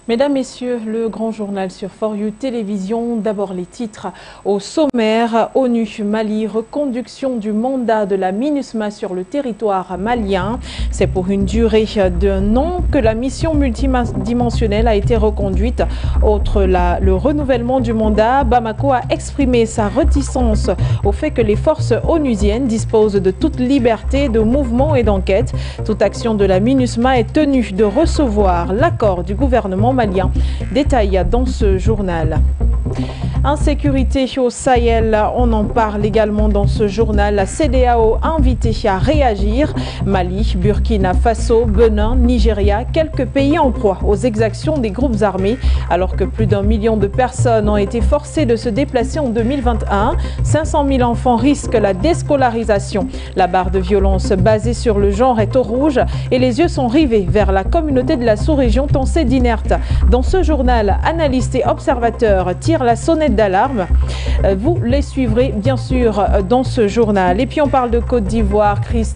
Mesdames, Messieurs, le grand journal sur For You Télévision. D'abord les titres au sommaire. ONU, Mali, reconduction du mandat de la MINUSMA sur le territoire malien. C'est pour une durée d'un an que la mission multidimensionnelle a été reconduite. Outre le renouvellement du mandat, Bamako a exprimé sa réticence au fait que les forces onusiennes disposent de toute liberté de mouvement et d'enquête. Toute action de la MINUSMA est tenue de recevoir l'accord du gouvernement malien. Détail dans ce journal. Insécurité au Sahel, on en parle également dans ce journal. La CEDEAO invité à réagir. Mali, Burkina Faso, Bénin, Nigeria, quelques pays en proie aux exactions des groupes armés. Alors que plus d'1 million de personnes ont été forcées de se déplacer en 2021, 500 000 enfants risquent la déscolarisation. La barre de violence basée sur le genre est au rouge et les yeux sont rivés vers la communauté de la sous-région tensée d'inerte. Dans ce journal, analystes et observateurs tirent la sonnette d'alarme. Vous les suivrez bien sûr dans ce journal. Et puis on parle de Côte d'Ivoire, crise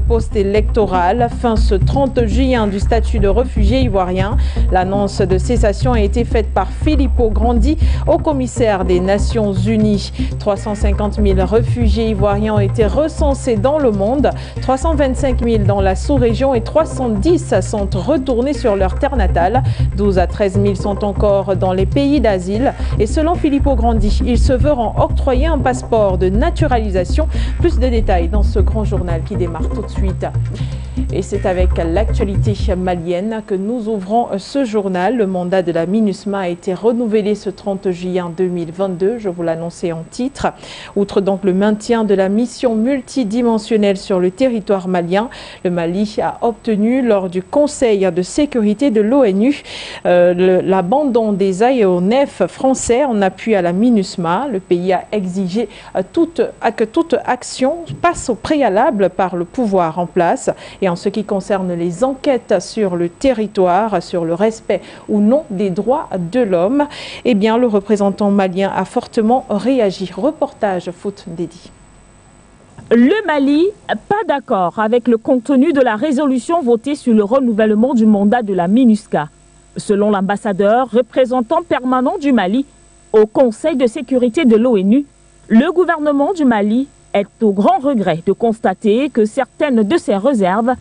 post-électorale, fin ce 30 juin du statut de réfugié ivoirien. L'annonce de cessation a été faite par Filippo Grandi, haut commissaire des Nations Unies. 350 000 réfugiés ivoiriens ont été recensés dans le monde, 325 000 dans la sous-région et 310 sont retournés sur leur terre natale. 12 à 13 000 sont encore dans les pays d'asile. Et selon Filippo Grandi, ils se verront octroyer un passeport de naturalisation. Plus de détails dans ce grand journal qui démarre tout de suite. Et c'est avec l'actualité malienne que nous ouvrons ce journal. Le mandat de la MINUSMA a été renouvelé ce 30 juin 2022, je vous l'annonçais en titre. Outre donc le maintien de la mission multidimensionnelle sur le territoire malien, le Mali a obtenu lors du Conseil de sécurité de l'ONU l'abandon des aéronefs français en appui à la MINUSMA. Le pays a exigé que toute action passe au préalable par le pouvoir en place. Et en ce qui concerne les enquêtes sur le territoire, sur le respect ou non des droits de l'homme, eh bien, le représentant malien a fortement réagi. Reportage Foot Dédi. Le Mali, pas d'accord avec le contenu de la résolution votée sur le renouvellement du mandat de la MINUSCA. Selon l'ambassadeur représentant permanent du Mali au Conseil de sécurité de l'ONU, le gouvernement du Mali est au grand regret de constater que certaines de ses réserves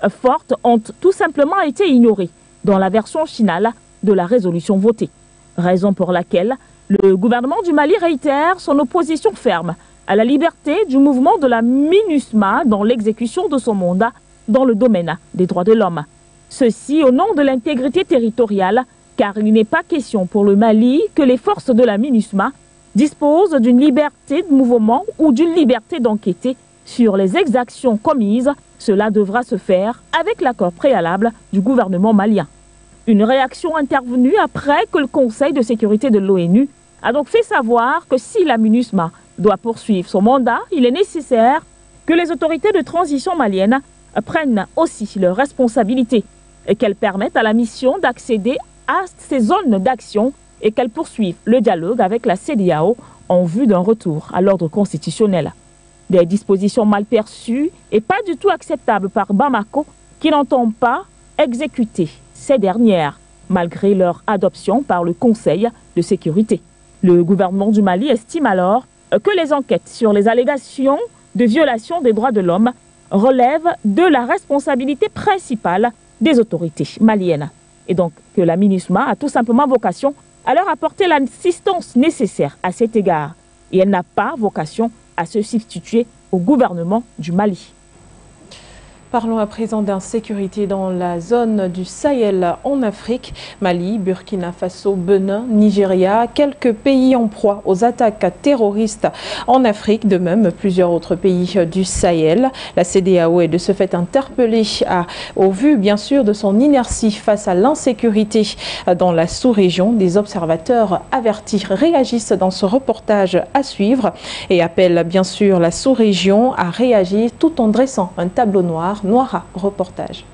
fortes ont tout simplement été ignorées dans la version finale de la résolution votée. Raison pour laquelle le gouvernement du Mali réitère son opposition ferme à la liberté du mouvement de la MINUSMA dans l'exécution de son mandat dans le domaine des droits de l'homme. Ceci au nom de l'intégrité territoriale, car il n'est pas question pour le Mali que les forces de la MINUSMA disposent d'une liberté de mouvement ou d'une liberté d'enquêter sur les exactions commises. Cela devra se faire avec l'accord préalable du gouvernement malien. Une réaction intervenue après que le Conseil de sécurité de l'ONU a donc fait savoir que si la MINUSMA doit poursuivre son mandat, il est nécessaire que les autorités de transition maliennes prennent aussi leurs responsabilités et qu'elles permettent à la mission d'accéder à ces zones d'action et qu'elles poursuivent le dialogue avec la CEDEAO en vue d'un retour à l'ordre constitutionnel. Des dispositions mal perçues et pas du tout acceptables par Bamako qui n'entend pas exécuter ces dernières, malgré leur adoption par le Conseil de sécurité. Le gouvernement du Mali estime alors que les enquêtes sur les allégations de violation des droits de l'homme relèvent de la responsabilité principale des autorités maliennes. Et donc que la MINUSMA a tout simplement vocation à leur apporter l'assistance nécessaire à cet égard. Et elle n'a pas vocation à se substituer au gouvernement du Mali. Parlons à présent d'insécurité dans la zone du Sahel en Afrique. Mali, Burkina Faso, Bénin, Nigeria, quelques pays en proie aux attaques terroristes en Afrique, de même plusieurs autres pays du Sahel. La CEDEAO est de ce fait interpellée au vu bien sûr de son inertie face à l'insécurité dans la sous-région. Des observateurs avertis réagissent dans ce reportage à suivre et appellent bien sûr la sous-région à réagir tout en dressant un tableau noir. Noira, reportage.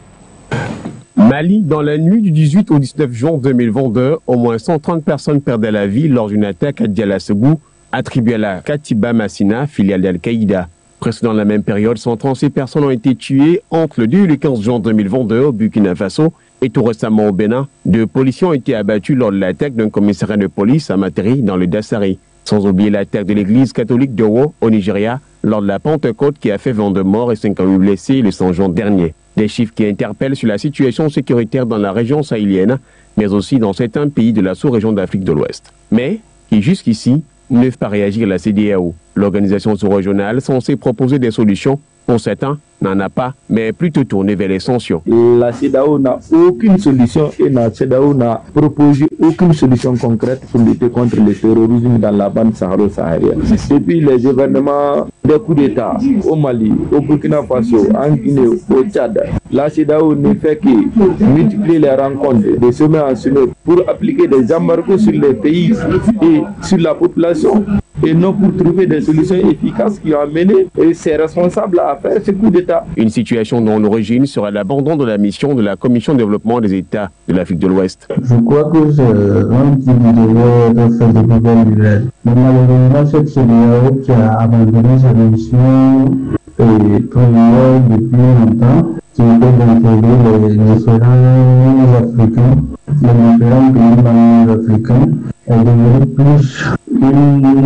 Mali, dans la nuit du 18 au 19 juin 2022, au moins 130 personnes perdaient la vie lors d'une attaque à Dialassebou, attribué à la Katiba Massina, filiale d'Al-Qaïda. Précédant la même période, 136 personnes ont été tuées entre le 2 et le 15 juin 2022 au Burkina Faso et tout récemment au Bénin. 2 policiers ont été abattus lors de l'attaque d'un commissariat de police à Materi dans le Dassari. Sans oublier l'attaque de l'église catholique de Wo au Nigeria lors de la Pentecôte qui a fait 22 morts et 58 blessés le 5 juin dernier. Des chiffres qui interpellent sur la situation sécuritaire dans la région sahélienne, mais aussi dans certains pays de la sous-région d'Afrique de l'Ouest. Mais qui jusqu'ici ne peuvent pas réagir la CEDEAO. L'organisation sous-régionale censée proposer des solutions, pour certains, n'en a pas, mais plutôt tournée vers les sanctions. La CEDEAO n'a aucune solution et la CEDEAO n'a proposé aucune solution concrète pour lutter contre le terrorisme dans la bande saharo-saharienne. Depuis les événements des coups d'État au Mali, au Burkina Faso, en Guinée, au Tchad, la CEDEAO ne fait que multiplier les rencontres de semaine en semaine pour appliquer des embargos sur les pays et sur la population, et non pour trouver des solutions efficaces qui ont amené ces responsables à faire ce coup d'État. Une situation dont l'origine serait l'abandon de la mission de la Commission de développement des États de l'Afrique de l'Ouest. Je crois que c'est un qui devait être fait de nouvelles nouvelles. Mais malheureusement, cette CEDEAO qui a abandonné sa mission et prévoit depuis longtemps, qui était d'intégrer les différents africains, les différents pays membres africains, est devenue plus une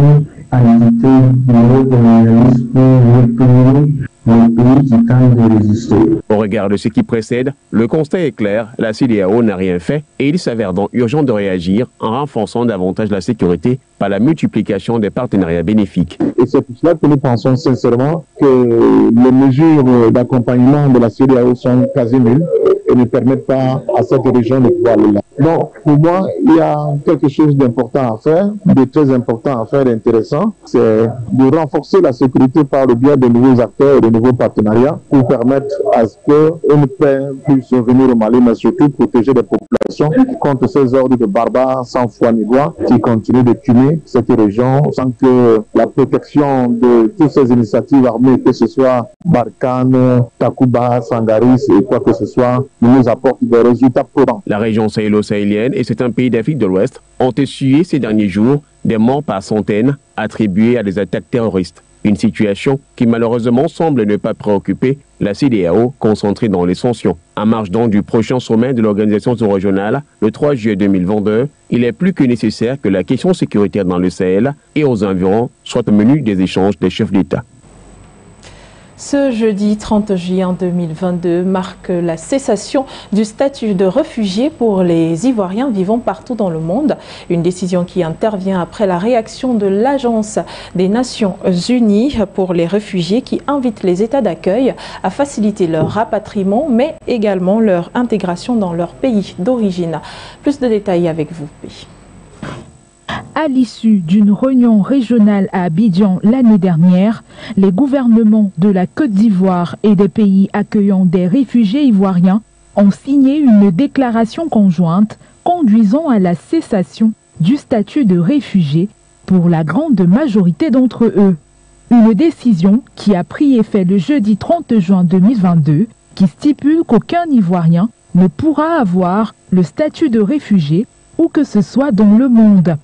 entité néocolonialiste pour réprimer les pays qui tentent de résister. Au regard de ce qui précède, le constat est clair, la CEDEAO n'a rien fait et il s'avère donc urgent de réagir en renforçant davantage la sécurité par la multiplication des partenariats bénéfiques. Et c'est pour cela que nous pensons sincèrement que les mesures d'accompagnement de la CEDEAO sont quasi nulles et ne permettent pas à cette région de pouvoir aller là. Donc, pour moi, il y a quelque chose d'important à faire, de très important à faire, d'intéressant, c'est de renforcer la sécurité par le biais de nouveaux acteurs et de nouveaux partenariats pour permettre à ce qu'une paix puisse venir au Mali, mais surtout protéger les populations contre ces ordres de barbares sans foi ni loi qui continuent de tuer cette région sans que la protection de toutes ces initiatives armées, que ce soit Barkhane, Takuba, Sangaris et quoi que ce soit, nous apporte des résultats probants. La région sahélo-sahélienne et certains pays d'Afrique de l'Ouest ont essuyé ces derniers jours des morts par centaines attribuées à des attaques terroristes. Une situation qui malheureusement semble ne pas préoccuper la CEDEAO concentrée dans les sanctions. En marge donc du prochain sommet de l'organisation sous-régionale, le 3 juillet 2022, il est plus que nécessaire que la question sécuritaire dans le Sahel et aux environs soit au menu des échanges des chefs d'État. Ce jeudi 30 juillet 2022 marque la cessation du statut de réfugié pour les Ivoiriens vivant partout dans le monde. Une décision qui intervient après la réaction de l'Agence des Nations Unies pour les réfugiés qui invite les États d'accueil à faciliter leur rapatriement mais également leur intégration dans leur pays d'origine. Plus de détails avec vous. À l'issue d'une réunion régionale à Abidjan l'année dernière, les gouvernements de la Côte d'Ivoire et des pays accueillant des réfugiés ivoiriens ont signé une déclaration conjointe conduisant à la cessation du statut de réfugié pour la grande majorité d'entre eux. Une décision qui a pris effet le jeudi 30 juin 2022 qui stipule qu'aucun Ivoirien ne pourra avoir le statut de réfugié où que ce soit dans le monde.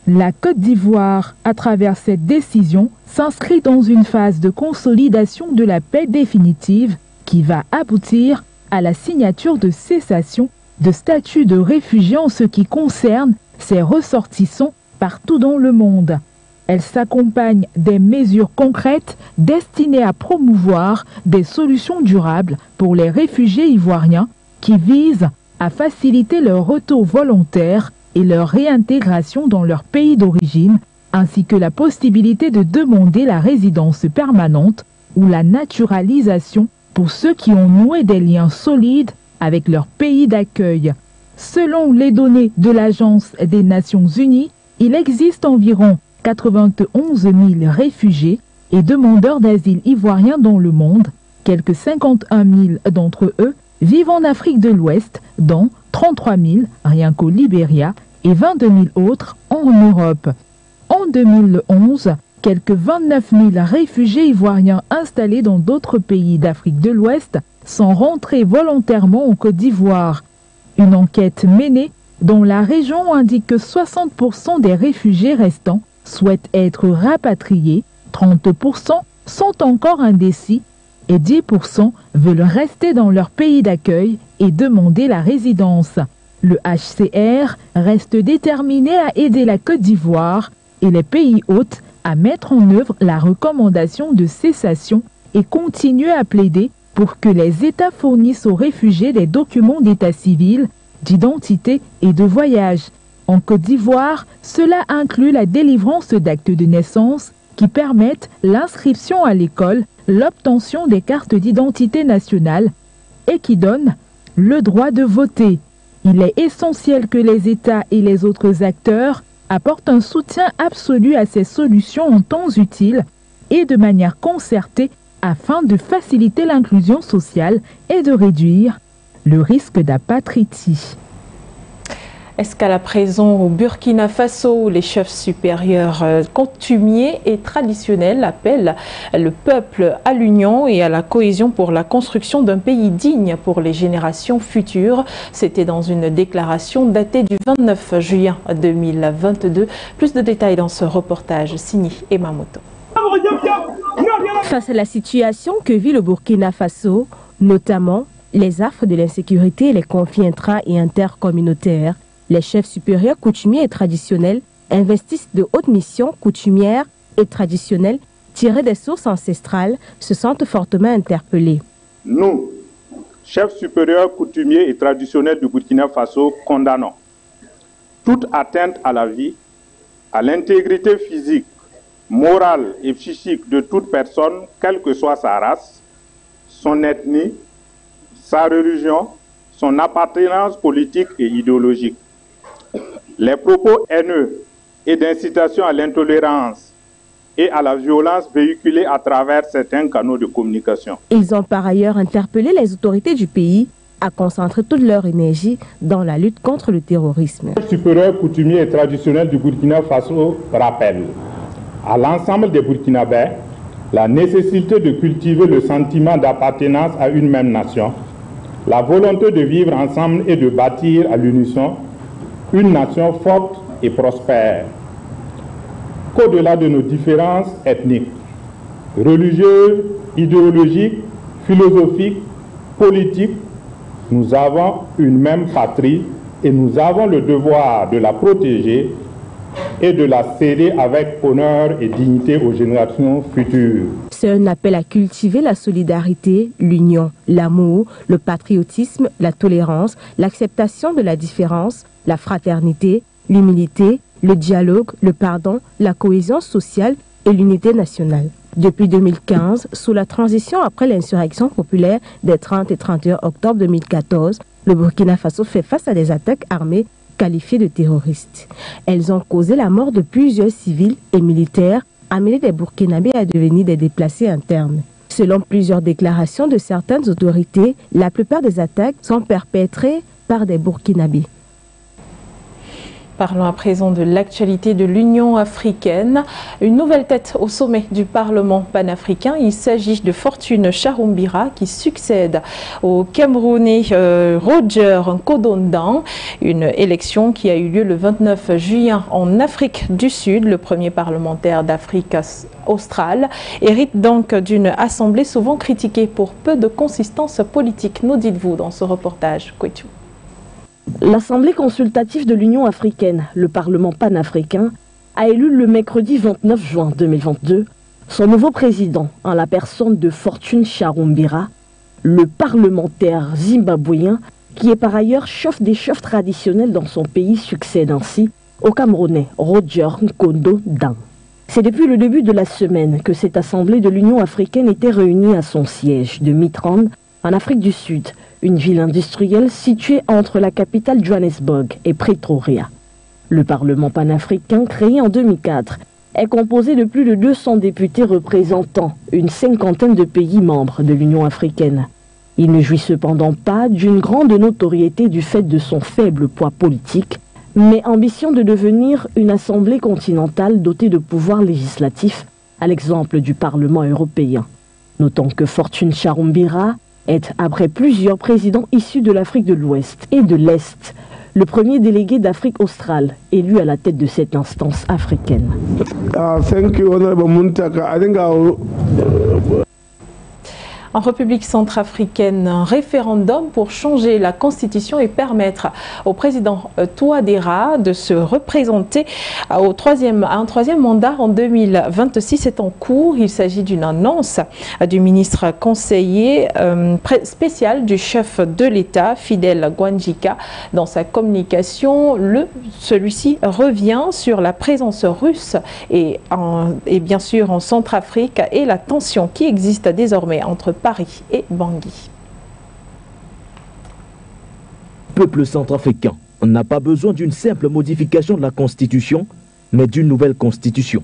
La Côte d'Ivoire, à travers cette décision, s'inscrit dans une phase de consolidation de la paix définitive qui va aboutir à la signature de cessation de statut de réfugié en ce qui concerne ses ressortissants partout dans le monde. Elle s'accompagne des mesures concrètes destinées à promouvoir des solutions durables pour les réfugiés ivoiriens qui visent à faciliter leur retour volontaire et leur réintégration dans leur pays d'origine, ainsi que la possibilité de demander la résidence permanente ou la naturalisation pour ceux qui ont noué des liens solides avec leur pays d'accueil. Selon les données de l'Agence des Nations Unies, il existe environ 91 000 réfugiés et demandeurs d'asile ivoiriens dans le monde. Quelques 51 000 d'entre eux vivent en Afrique de l'Ouest, dont 33 000 rien qu'au Libéria et 22 000 autres en Europe. En 2011, quelques 29 000 réfugiés ivoiriens installés dans d'autres pays d'Afrique de l'Ouest sont rentrés volontairement en Côte d'Ivoire. Une enquête menée dans la région indique que 60% des réfugiés restants souhaitent être rapatriés, 30% sont encore indécis et 10% veulent rester dans leur pays d'accueil et demander la résidence. Le HCR reste déterminé à aider la Côte d'Ivoire et les pays hôtes à mettre en œuvre la recommandation de cessation et continuer à plaider pour que les États fournissent aux réfugiés des documents d'état civil, d'identité et de voyage. En Côte d'Ivoire, cela inclut la délivrance d'actes de naissance qui permettent l'inscription à l'école, l'obtention des cartes d'identité nationale et qui donnent le droit de voter. Il est essentiel que les États et les autres acteurs apportent un soutien absolu à ces solutions en temps utile et de manière concertée afin de faciliter l'inclusion sociale et de réduire le risque d'apatridie. Escale à présent au Burkina Faso, où les chefs supérieurs coutumiers et traditionnels appellent le peuple à l'union et à la cohésion pour la construction d'un pays digne pour les générations futures. C'était dans une déclaration datée du 29 juin 2022. Plus de détails dans ce reportage signé Emma Moto. Face à la situation que vit le Burkina Faso, notamment les affres de l'insécurité et les conflits intra- et intercommunautaires, les chefs supérieurs coutumiers et traditionnels investissent de hautes missions coutumières et traditionnelles tirées des sources ancestrales se sentent fortement interpellés. Nous, chefs supérieurs coutumiers et traditionnels du Burkina Faso, condamnons toute atteinte à la vie, à l'intégrité physique, morale et psychique de toute personne, quelle que soit sa race, son ethnie, sa religion, son appartenance politique et idéologique. Les propos haineux et d'incitation à l'intolérance et à la violence véhiculés à travers certains canaux de communication. Ils ont par ailleurs interpellé les autorités du pays à concentrer toute leur énergie dans la lutte contre le terrorisme. Le supérieur coutumier et traditionnel du Burkina Faso rappelle à l'ensemble des Burkinabés la nécessité de cultiver le sentiment d'appartenance à une même nation, la volonté de vivre ensemble et de bâtir à l'unisson une nation forte et prospère. Qu'au-delà de nos différences ethniques, religieuses, idéologiques, philosophiques, politiques, nous avons une même patrie et nous avons le devoir de la protéger et de la céder avec honneur et dignité aux générations futures. C'est un appel à cultiver la solidarité, l'union, l'amour, le patriotisme, la tolérance, l'acceptation de la différence, la fraternité, l'humilité, le dialogue, le pardon, la cohésion sociale et l'unité nationale. Depuis 2015, sous la transition après l'insurrection populaire des 30 et 31 octobre 2014, le Burkina Faso fait face à des attaques armées qualifiées de terroristes. Elles ont causé la mort de plusieurs civils et militaires, amené des Burkinabés à devenir des déplacés internes. Selon plusieurs déclarations de certaines autorités, la plupart des attaques sont perpétrées par des Burkinabés. Parlons à présent de l'actualité de l'Union africaine. Une nouvelle tête au sommet du Parlement panafricain. Il s'agit de Fortune Charoumbira qui succède au Camerounais Roger Nkodondan. Une élection qui a eu lieu le 29 juin en Afrique du Sud. Le premier parlementaire d'Afrique australe hérite donc d'une assemblée souvent critiquée pour peu de consistance politique. Nous dites-vous dans ce reportage. Kouetou. L'Assemblée consultative de l'Union africaine, le Parlement panafricain, a élu le mercredi 29 juin 2022 son nouveau président en la personne de Fortune Charoumbira, le parlementaire zimbabwéen qui est par ailleurs chef des chefs traditionnels dans son pays succède ainsi au Camerounais Roger Nkodondan. C'est depuis le début de la semaine que cette Assemblée de l'Union africaine était réunie à son siège de Midrand en Afrique du Sud, une ville industrielle située entre la capitale Johannesburg et Pretoria. Le Parlement panafricain, créé en 2004, est composé de plus de 200 députés représentant une cinquantaine de pays membres de l'Union africaine. Il ne jouit cependant pas d'une grande notoriété du fait de son faible poids politique, mais ambition de devenir une assemblée continentale dotée de pouvoirs législatifs, à l'exemple du Parlement européen. Notons que Fortune Charoumbira est, après plusieurs présidents issus de l'Afrique de l'Ouest et de l'Est, le premier délégué d'Afrique australe, élu à la tête de cette instance africaine. Thank you, Honorable Muntaka. I think En République centrafricaine, un référendum pour changer la constitution et permettre au président Touadéra de se représenter à un troisième mandat en 2026 est en cours. Il s'agit d'une annonce du ministre conseiller spécial du chef de l'État, Fidel Guandjika. Dans sa communication, celui-ci revient sur la présence russe et bien sûr en Centrafrique et la tension qui existe désormais entre Paris et Bangui. Le peuple centrafricain n'a pas besoin d'une simple modification de la Constitution, mais d'une nouvelle Constitution.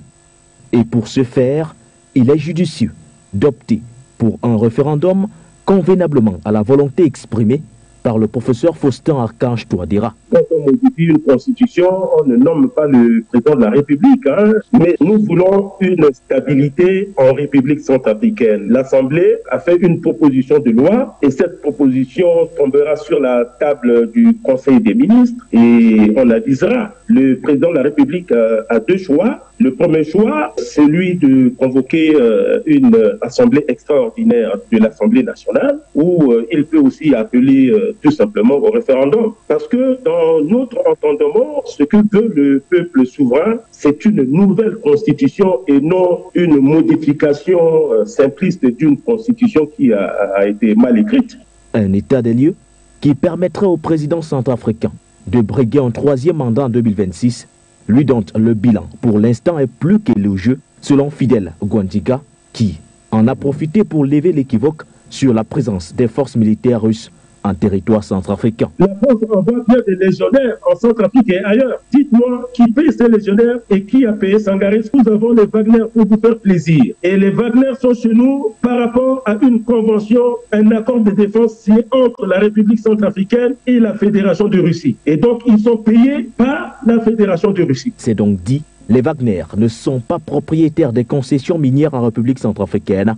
Et pour ce faire, il est judicieux d'opter pour un référendum convenablement à la volonté exprimée par le professeur Faustin Archange Touadéra. Quand on modifie une constitution, on ne nomme pas le président de la République, mais nous voulons une stabilité en République centrafricaine. L'Assemblée a fait une proposition de loi et cette proposition tombera sur la table du Conseil des ministres et on avisera. Le président de la République a deux choix. Le premier choix, c'est celui de convoquer une assemblée extraordinaire de l'Assemblée nationale où il peut aussi appeler tout simplement au référendum. Parce que dans notre entendement, ce que veut le peuple souverain, c'est une nouvelle constitution et non une modification simpliste d'une constitution qui a été mal écrite. Un état des lieux qui permettrait au président centrafricain de briguer un troisième mandat en 2026, lui dont le bilan pour l'instant est plus qu'élogieux, selon Fidel Guandjika, qui en a profité pour lever l'équivoque sur la présence des forces militaires russes en territoire centrafricain. La France envoie bien des légionnaires en Centrafrique et ailleurs. Dites-moi qui paye ces légionnaires et qui a payé Sangaris. Nous avons les Wagner pour vous faire plaisir. Et les Wagner sont chez nous par rapport à une convention, un accord de défense signé entre la République centrafricaine et la Fédération de Russie. Et donc ils sont payés par la Fédération de Russie. C'est donc dit, les Wagner ne sont pas propriétaires des concessions minières en République centrafricaine,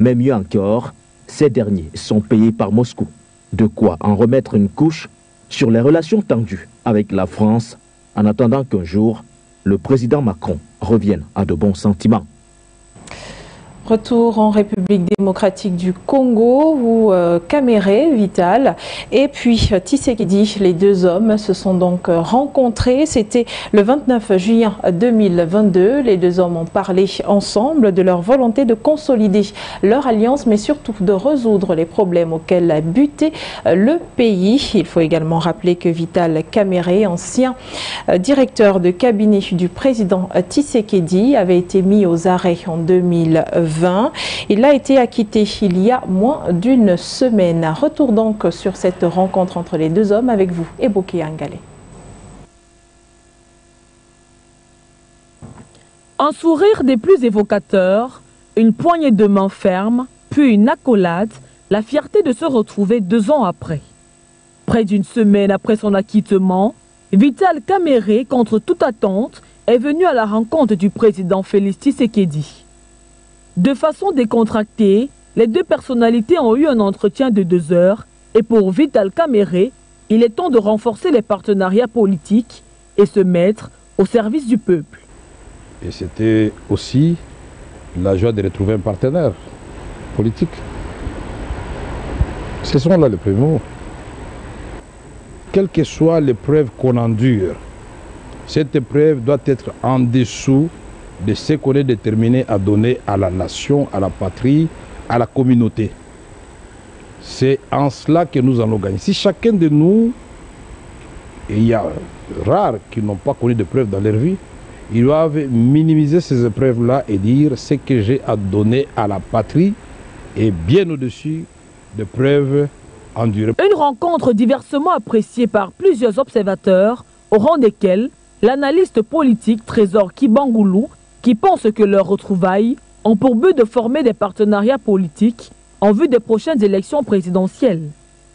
mais mieux encore, ces derniers sont payés par Moscou. De quoi en remettre une couche sur les relations tendues avec la France en attendant qu'un jour, le président Macron revienne à de bons sentiments. Retour en République démocratique du Congo où Kamere Vital et puis Tshisekedi, les deux hommes se sont donc rencontrés. C'était le 29 juillet 2022. Les deux hommes ont parlé ensemble de leur volonté de consolider leur alliance, mais surtout de résoudre les problèmes auxquels a buté le pays. Il faut également rappeler que Vital Kamere, ancien directeur de cabinet du président Tshisekedi, avait été mis aux arrêts en 2020. Il a été acquitté il y a moins d'une semaine. Retour donc sur cette rencontre entre les deux hommes avec vous, Eboke Angale. Un sourire des plus évocateurs, une poignée de main ferme, puis une accolade, la fierté de se retrouver 2 ans après. Près d'une semaine après son acquittement, Vital Kamere, contre toute attente, est venu à la rencontre du président Félix Tshisekedi. De façon décontractée, les deux personnalités ont eu un entretien de 2 heures et pour Vital Kamere, il est temps de renforcer les partenariats politiques et se mettre au service du peuple. Et c'était aussi la joie de retrouver un partenaire politique. Ce sont là les premiers mots. Quelle que soit l'épreuve qu'on endure, cette épreuve doit être en dessous de ce qu'on est déterminé à donner à la nation, à la patrie, à la communauté. C'est en cela que nous allons gagner. Si chacun de nous, et il y a rares qui n'ont pas connu d'épreuves dans leur vie, ils doivent minimiser ces épreuves-là et dire ce que j'ai à donner à la patrie est bien au-dessus des preuves endurées. Une rencontre diversement appréciée par plusieurs observateurs, au rang desquels l'analyste politique Trésor Kibangoulou, qui pensent que leurs retrouvailles ont pour but de former des partenariats politiques en vue des prochaines élections présidentielles.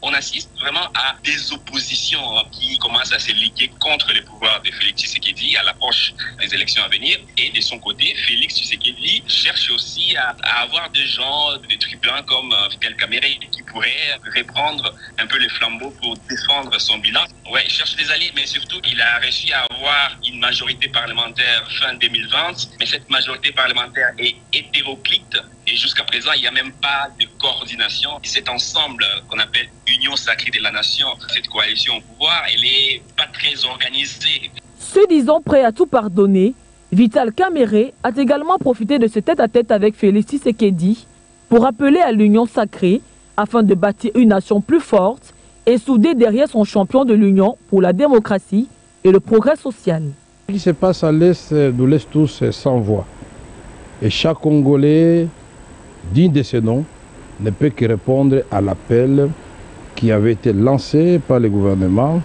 On assiste vraiment à des oppositions qui commencent à se liguer contre les pouvoirs de Félix Tshisekedi à l'approche des élections à venir. Et de son côté, Félix Tshisekedi cherche aussi à avoir des gens, des tribuns comme Vital Kamere qui pourrait reprendre un peu les flambeaux pour défendre son bilan. Ouais, il cherche des alliés, mais surtout, il a réussi à avoir une majorité parlementaire fin 2020, mais cette majorité parlementaire est hétéroclite et jusqu'à présent, il n'y a même pas de coordination. Cet ensemble qu'on appelle Union sacrée de la nation, cette coalition au pouvoir, elle n'est pas très organisée. Se disant prêt à tout pardonner, Vital Kamerhe a également profité de ce tête-à-tête avec Félix Tshisekedi pour appeler à l'union sacrée afin de bâtir une nation plus forte et soudée derrière son champion de l'Union pour la démocratie et le progrès social. Ce qui se passe à l'Est nous laisse tous sans voix. Et chaque Congolais digne de ce nom ne peut que répondre à l'appel qui avait été lancé par le gouvernement,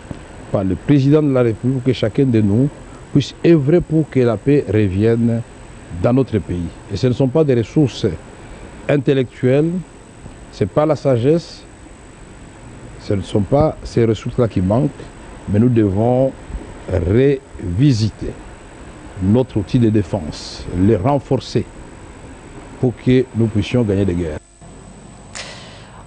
par le président de la République, pour que chacun de nous puisse œuvrer pour que la paix revienne dans notre pays. Et ce ne sont pas des ressources intellectuelles, ce n'est pas la sagesse, ce ne sont pas ces ressources-là qui manquent, mais nous devons revisiter notre outil de défense, les renforcer pour que nous puissions gagner des guerres.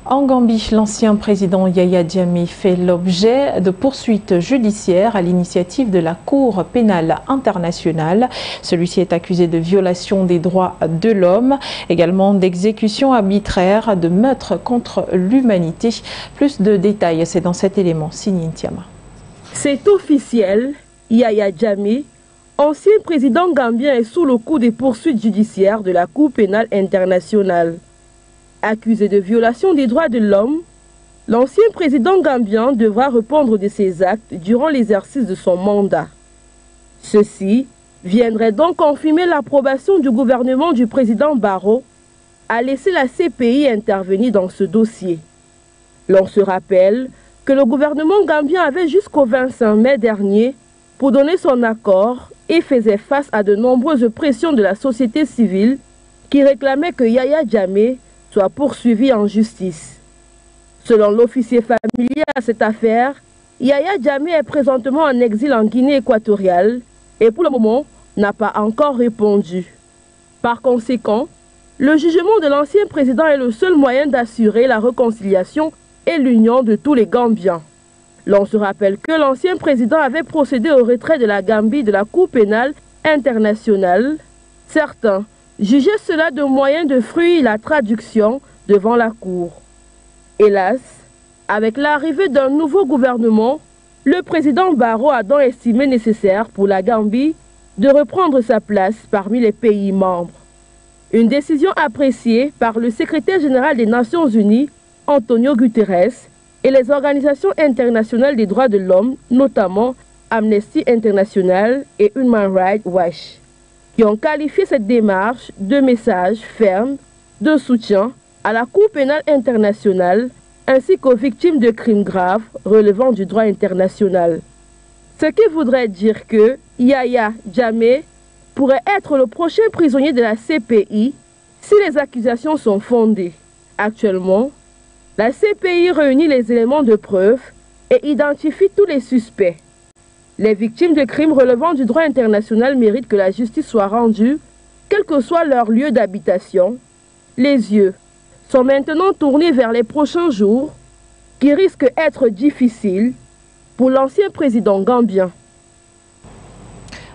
En Gambie, l'ancien président Yaya Jammeh fait l'objet de poursuites judiciaires à l'initiative de la Cour pénale internationale. Celui-ci est accusé de violation des droits de l'homme, également d'exécution arbitraire, de meurtre contre l'humanité. Plus de détails, c'est dans cet élément. Signé Ntiama. C'est officiel, Yaya Jammeh, ancien président gambien, est sous le coup des poursuites judiciaires de la Cour pénale internationale. Accusé de violation des droits de l'homme, l'ancien président gambien devra répondre de ses actes durant l'exercice de son mandat. Ceci viendrait donc confirmer l'approbation du gouvernement du président Barrow à laisser la CPI intervenir dans ce dossier. L'on se rappelle que le gouvernement gambien avait jusqu'au 25 mai dernier pour donner son accord et faisait face à de nombreuses pressions de la société civile qui réclamait que Yaya Jammeh soit poursuivi en justice. Selon l'officier familier à cette affaire, Yaya Jammeh est présentement en exil en Guinée équatoriale et pour le moment n'a pas encore répondu. Par conséquent, le jugement de l'ancien président est le seul moyen d'assurer la réconciliation et l'union de tous les Gambiens. L'on se rappelle que l'ancien président avait procédé au retrait de la Gambie de la Cour pénale internationale. Certains jugeaient cela de moyen de fruire la traduction devant la Cour. Hélas, avec l'arrivée d'un nouveau gouvernement, le président Barrow a donc estimé nécessaire pour la Gambie de reprendre sa place parmi les pays membres. Une décision appréciée par le secrétaire général des Nations Unies, Antonio Guterres, et les organisations internationales des droits de l'homme, notamment Amnesty International et Human Rights Watch, qui ont qualifié cette démarche de message ferme de soutien à la Cour pénale internationale ainsi qu'aux victimes de crimes graves relevant du droit international. Ce qui voudrait dire que Yaya Jammeh pourrait être le prochain prisonnier de la CPI si les accusations sont fondées. Actuellement, la CPI réunit les éléments de preuve et identifie tous les suspects. Les victimes de crimes relevant du droit international méritent que la justice soit rendue, quel que soit leur lieu d'habitation. Les yeux sont maintenant tournés vers les prochains jours, qui risquent d'être difficiles pour l'ancien président gambien.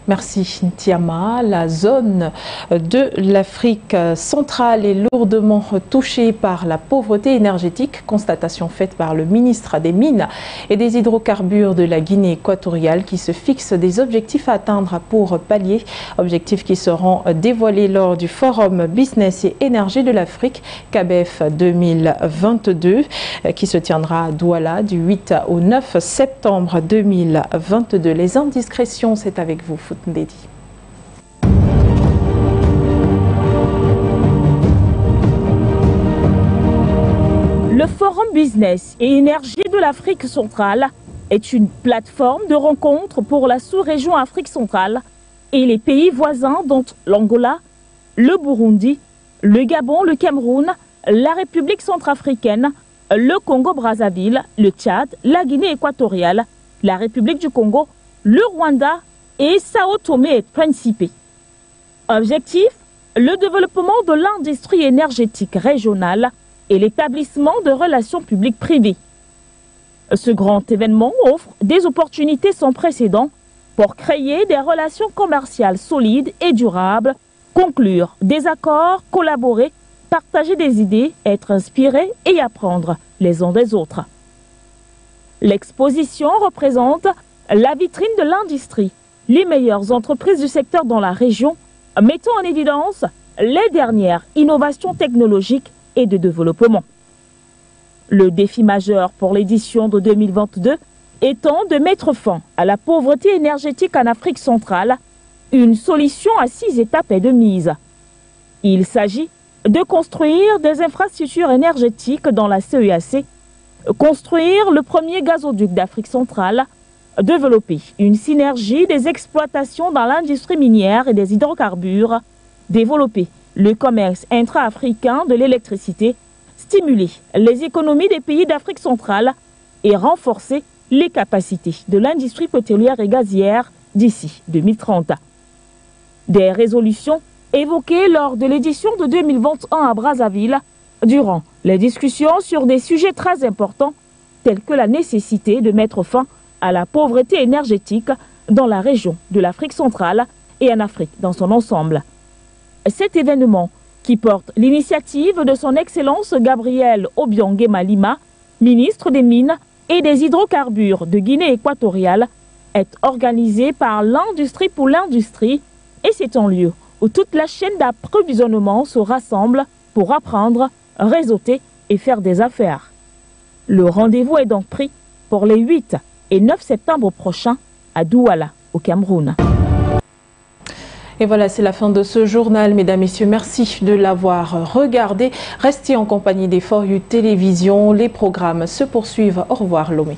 Merci Ntiama. La zone de l'Afrique centrale est lourdement touchée par la pauvreté énergétique, constatation faite par le ministre des Mines et des Hydrocarbures de la Guinée équatoriale qui se fixe des objectifs à atteindre pour pallier, objectifs qui seront dévoilés lors du Forum Business et Énergie de l'Afrique KBF 2022 qui se tiendra à Douala du 8 au 9 septembre 2022. Les indiscrétions, c'est avec vous. Ndedi. Le Forum Business et Énergie de l'Afrique centrale est une plateforme de rencontres pour la sous-région Afrique centrale et les pays voisins dont l'Angola, le Burundi, le Gabon, le Cameroun, la République centrafricaine, le Congo-Brazzaville, le Tchad, la Guinée équatoriale, la République du Congo, le Rwanda et Sao Tomé et Principe. Objectif, le développement de l'industrie énergétique régionale et l'établissement de relations publiques-privées. Ce grand événement offre des opportunités sans précédent pour créer des relations commerciales solides et durables, conclure des accords, collaborer, partager des idées, être inspirés et apprendre les uns des autres. L'exposition représente la vitrine de l'industrie, les meilleures entreprises du secteur dans la région, mettant en évidence les dernières innovations technologiques et de développement. Le défi majeur pour l'édition de 2022 étant de mettre fin à la pauvreté énergétique en Afrique centrale, une solution à 6 étapes est de mise. Il s'agit de construire des infrastructures énergétiques dans la CEAC, construire le premier gazoduc d'Afrique centrale, développer une synergie des exploitations dans l'industrie minière et des hydrocarbures, développer le commerce intra-africain de l'électricité, stimuler les économies des pays d'Afrique centrale et renforcer les capacités de l'industrie pétrolière et gazière d'ici 2030. Des résolutions évoquées lors de l'édition de 2021 à Brazzaville durant les discussions sur des sujets très importants tels que la nécessité de mettre fin à la pauvreté énergétique dans la région de l'Afrique centrale et en Afrique dans son ensemble. Cet événement, qui porte l'initiative de son Excellence Gabriel Obiangé Malima, ministre des Mines et des Hydrocarbures de Guinée équatoriale, est organisé par l'Industrie pour l'Industrie et c'est un lieu où toute la chaîne d'approvisionnement se rassemble pour apprendre, réseauter et faire des affaires. Le rendez-vous est donc pris pour les 8 et 9 septembre prochains à Douala, au Cameroun. Et voilà, c'est la fin de ce journal. Mesdames, Messieurs, merci de l'avoir regardé. Restez en compagnie des For You Télévision. Les programmes se poursuivent. Au revoir, Lomé.